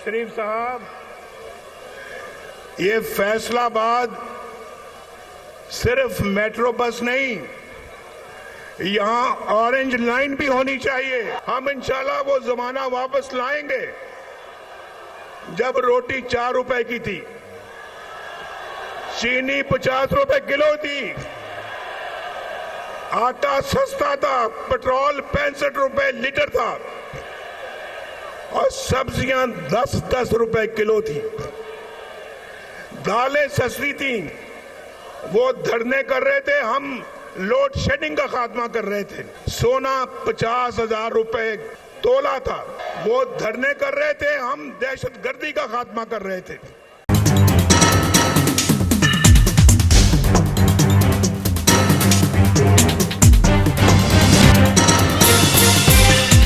शरीफ साहब, ये फैसलाबाद सिर्फ मेट्रो बस नहीं, यहां ऑरेंज लाइन भी होनी चाहिए। हम इंशाल्लाह वो जमाना वापस लाएंगे जब रोटी 4 रुपए की थी, चीनी 50 रुपए किलो थी, आटा सस्ता था, पेट्रोल 65 रुपए लीटर था और सब्जियां 10-10 रुपए किलो थी, दालें सस्ती थी। वो धरने कर रहे थे, हम लोड शेडिंग का खात्मा कर रहे थे। सोना 50,000 रुपए तोला था, वो धरने कर रहे थे, हम दहशतगर्दी का खात्मा कर रहे थे।